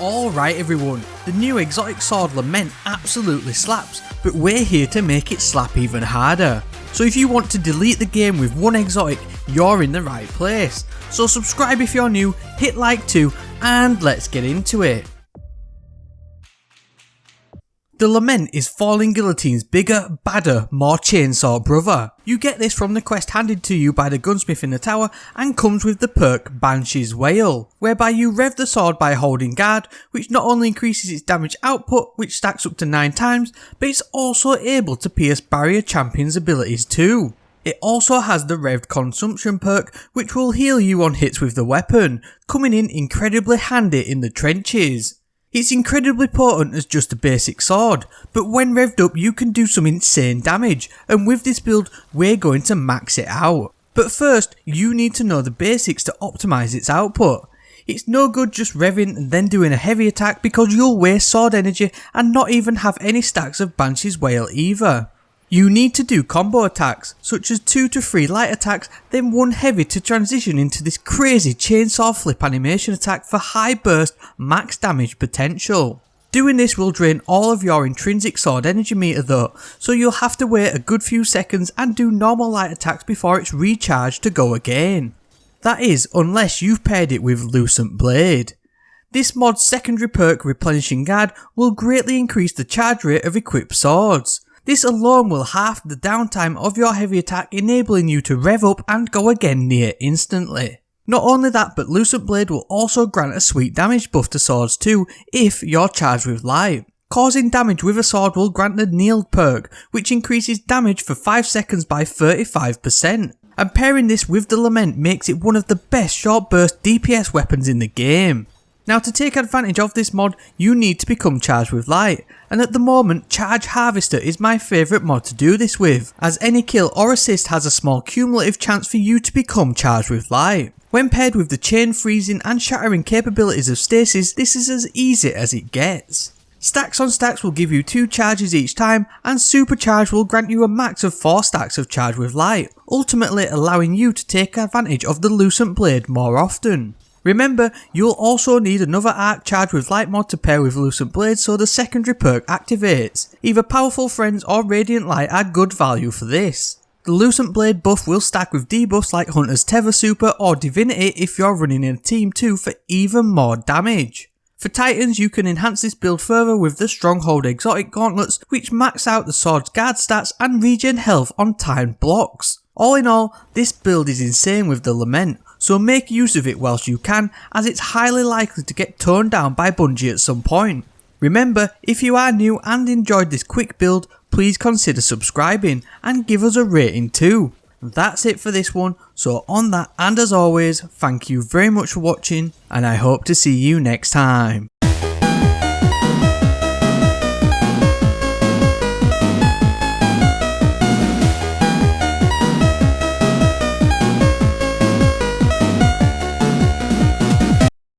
Alright everyone, the new exotic sword Lament absolutely slaps, but we're here to make it slap even harder. So if you want to delete the game with one exotic, you're in the right place. So subscribe if you're new, hit like too, and let's get into it. The Lament is Falling Guillotine's bigger, badder, more chainsaw brother. You get this from the quest handed to you by the gunsmith in the tower and comes with the perk Banshees Wail, whereby you rev the sword by holding guard, which not only increases its damage output, which stacks up to 9 times, but it's also able to pierce barrier champions' abilities too. It also has the revved consumption perk, which will heal you on hits with the weapon, coming in incredibly handy in the trenches. It's incredibly potent as just a basic sword, but when revved up you can do some insane damage, and with this build we're going to max it out. But first you need to know the basics to optimise its output. It's no good just revving and then doing a heavy attack because you'll waste sword energy and not even have any stacks of Banshees Wail either. You need to do combo attacks, such as 2 to 3 light attacks, then 1 heavy to transition into this crazy chainsaw flip animation attack for high burst, max damage potential. Doing this will drain all of your intrinsic sword energy meter though, so you'll have to wait a good few seconds and do normal light attacks before it's recharged to go again. That is, unless you've paired it with Lucent Blade. This mod's secondary perk, Replenishing Guard, will greatly increase the charge rate of equipped swords. This alone will halve the downtime of your heavy attack, enabling you to rev up and go again near instantly. Not only that, but Lucent Blade will also grant a sweet damage buff to swords too if you're charged with light. Causing damage with a sword will grant the Kneeled perk, which increases damage for 5 seconds by 35%. And pairing this with the Lament makes it one of the best short burst DPS weapons in the game. Now to take advantage of this mod, you need to become charged with light, and at the moment Charge Harvester is my favourite mod to do this with, as any kill or assist has a small cumulative chance for you to become charged with light. When paired with the chain freezing and shattering capabilities of stasis, this is as easy as it gets. Stacks on stacks will give you 2 charges each time, and Supercharge will grant you a max of 4 stacks of Charge with Light, ultimately allowing you to take advantage of the Lucent Blade more often. Remember, you'll also need another Arc Charge with Light mod to pair with Lucent Blade so the secondary perk activates. Either Powerful Friends or Radiant Light are good value for this. The Lucent Blade buff will stack with debuffs like Hunter's Tether Super or Divinity if you're running in a team too for even more damage. For Titans you can enhance this build further with the Stronghold Exotic Gauntlets, which max out the sword's guard stats and regen health on timed blocks. All in all, this build is insane with the Lament, so make use of it whilst you can, as it's highly likely to get toned down by Bungie at some point. Remember, if you are new and enjoyed this quick build, please consider subscribing and give us a rating too. That's it for this one, so on that, and as always, thank you very much for watching and I hope to see you next time.